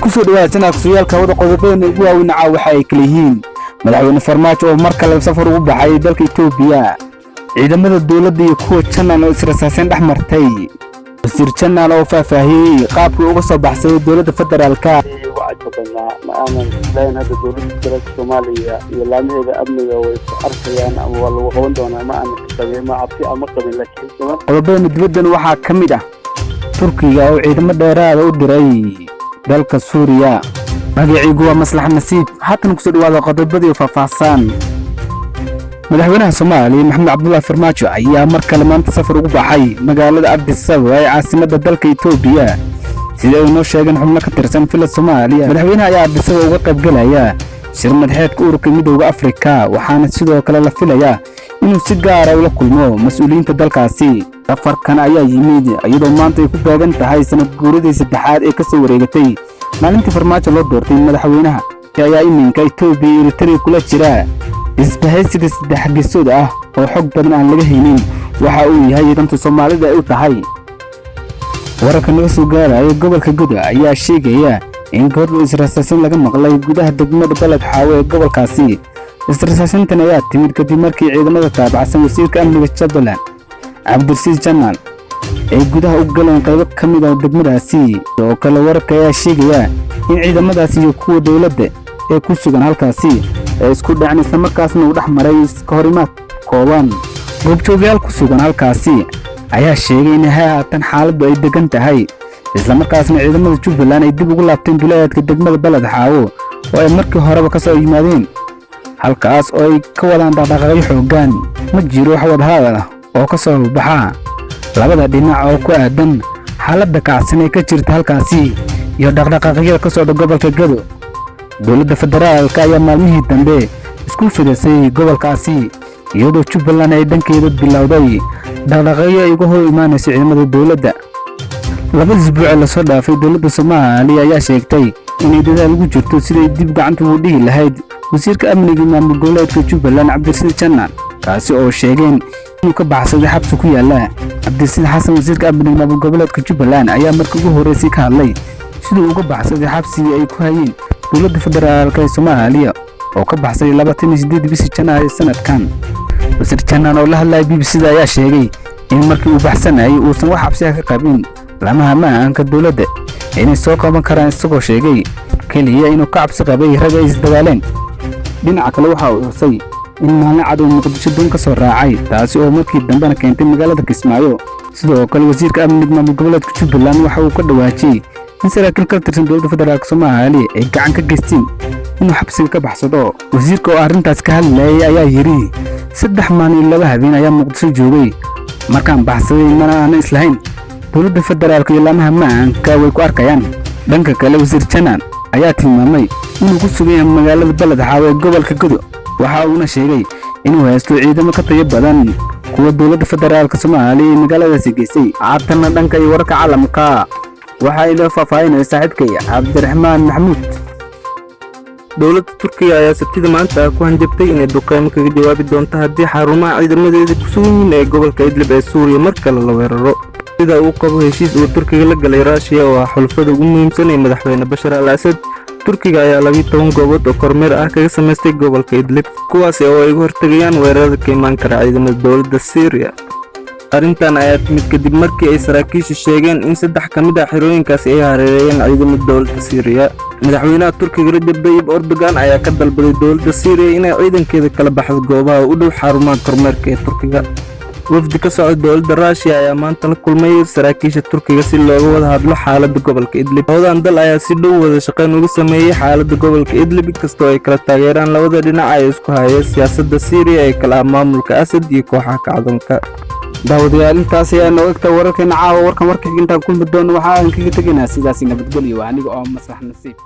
kusoo dhawaadsan su'aalka wada qodobada ugu waaweyn waxa ay kala yihiin madaxweyne Farmaajo oo mar kale safar ugu baxay dalka Itoobiya ciidamada dawladda iyo kuwa Jannaan oo israasaaseen dhaxmartay wasiir Jannaan oo faahfaahiyay qaabkii uga soo baxsay dawladda federaalka maanan leen hadda dawladda Soomaaliya iyo laamaheeda amniga way arkayaan ama waa lagu qaban doonaa ma aan sameeyay abti ama qabin laakiin qodobada dibaddan waxa kamid ah Turkiga oo ciidamo dheeraad u diray dalka Suuriya magaciigu waa Maslax Nasiib haatan ku soo dhawaada qodobadii faahfaahsan madaxweynaha Soomaaliya Maxamed Cabdullaahi Farmaajo ayaa mar kale maanta safar ugu baxay magaalada Addis Ababa ee caasimadda dalka Itoobiya sida ay noo sheegeen xubno ka tirsan filan Soomaaliya madaxweynaha ayaa Addis Ababa uga qayb galaya shir madaxeedka ururka midowga Afrika waxaana sidoo kale la filayaa inuu si gaar ah ula kulmo mas'uuliyiinta dalkaasi safarkan ayaa yimid iyadoo maanta ay ku baagan tahay sanad guuradii saddexaad ee ka soo wareegatay maalintii Farmaajo loo doortay madaxweynaha ayaa iminka Itoobiya iyo Eritrea kula jira isbahaysiga saddex geesood ah oo xog badan aan laga haynin waxa uu yahay danta Soomaalida ay u tahay wararka naga soo gaaray gobolka Gudo ayaa sheegaya in goor israasaaseen laga maqlay gudaha degmada Balad Xaawo ee gobolkaasi israasaaseentan ayaa timid kadib markii ciidamada taabacsan wasiirka amniga Jubbaland Cabdirasiis Jannaan ay gudaha u galeen qaybo kamid ah degmadaasi oo kale wararka ayaa sheegaya in ciidamadaasi iyo kuwa dawladda ee ku sugan halkaasi ay isku dhaceen isla markaasna uu dhaxmaray iska horimaad kooban goobjoogayaal ku sugan halkaasi ayaa sheegay in haatan xaaladdu ay degan tahay isla markaasna ciidamada Jubbaland ay dib ugu laabteen duleedka degmada Balad Xaawo oo ay markii horeba ka soo yimaadeen halkaas oo ay ka wadaan dhaqdhaqaaqyo xooggan ma jiro wax wada hadal ah oo ka soo baxa labada dhinac oo ku aadan xaaladda kacsan ee ka jirta halkaasi iyo dhaqdhaqaaqyada ka soo gobolka Gado dawladda federaalka ayaa maalmihii dambe isku fidisay gobolkaasi iyadoo Jubbaland ay dhankeeda bilowday dhaqdhaqaaqyo ay uga hor imaanayso ciidamada dawladda laba isbuuc la soo dhaafay dawladda Soomaaliya ayaa sheegtay inay dadaal ugu jirto sidii dib gacanta ugu dhigi lahayd wasiirka amniga maamul goboleedka Jubbaland Cabdirasiis Jannaan kaasi oo sheegeen inuu ka baxsaday xabsi ku yaala Cabdirasiis Xasan wasiirka amniga maamul goboleedka Jubbaland ayaa markii ugu horeysay ka hadlay sidoo uga baxsaday xabsiga ay ku hayeen dawladda federaalka ee Soomaaliya oo ka baxsaday 28 bishii Janaayo sanadkan wasiir Jannaan oo la hadlay BBC ayaa sheegay in markii uu baxsanayay uusan wax xabsi ka qabin lama amaanka dawladda inay soo qaban karaan isagoo sheegay kaliya inuu ka cabsi qabay rag ay isdagaaleen dhinaca kale waxa uu xusay in maalin cad uu Muqdisho doon ka soo raacay taasi oo markii dambena keentay magaalada Kismaayo sidoo kale wasiirka amniga maamul goboleedka Jubbaland waxa uu ka dhawaajiyay in saraakiil ka tirsan dawladda federaalka Soomaaliya ay gacan ka geysteen inuu xabsiga ka baxsado wasiirka oo arrintaas ka hadlayay ayaa yiri 3 maalin laba habeen ayaa Muqdisho joogay markaan baxsaday mana aan islahayn dawladda federaalka iyo laamaha maanka way ku arkayaan dhanka kale wasiir Jannaan ayaa tilmaamay inuu ku sugan yahay magaalada Balad Xaawo ee gobolka Gudo waxa uuna sheegay inuu haysto ciidamo ka tayo badan kuwa dawladda federaalka Soomaaliya magaaladaasi geysay haatan dhanka iyo wararka caalamka waxa ay faahfaahinaysaa saaxiibkay Cabdiraxmaan Maxamuud dawladda Turkiga ayaa sabtida maanta ku hanjabtay inay duqeymo kaga jawaabi doonto haddii xarumaha ciidamadeeda ku sugan yihiin ee gobolka Idlib ee Suuriya mar kale la weeraro sida uu qabo heshiis uu Turkiga la galay Russia oo xulfada ugu muhiimsan ee madaxweyne Bashar al-Assad Turkiga ayaa 12 goobood oo kormeer ah kaga sameystay gobolka Idlib kuwaas oo ay hortagayaan weerarada ka iman kara ciidamada dawladda Syria arrintan ayaa timid kadib markii ay saraakiishu sheegeen in 3 kamid ah xirooyinkaas ay hareerayeen ciidamada dawladda Syria madaxweynaha Turkiga Rajab Tayyip Erdogan ayaa ka dalbaday dawladda Syria inay ciidankeeda kala baxdo goobaha u dhow xarumaha kormeerka ee Turkiga wafdi ka socda dawladda Russia ayaa maanta la kulmay saraakiisha Turkiga si looga wada hadlo xaaladda gobolka Idlib labadan dal ayaa si dhow wada shaqayn uga sameeyay xaaladda gobolka Idlib kastoo ay kala taageeraan labada dhinac ay isku hayeen siyaasadda Syria ee kala maamulka Assad iyo kooxaha kacdoonka daawadayaal intaas ayaa noo egta wararkeena caawa warkan intaan kulmi doono waxa aan kaga tegaynaa sidaas nabadgelyo aniga oo Maslax Nasiib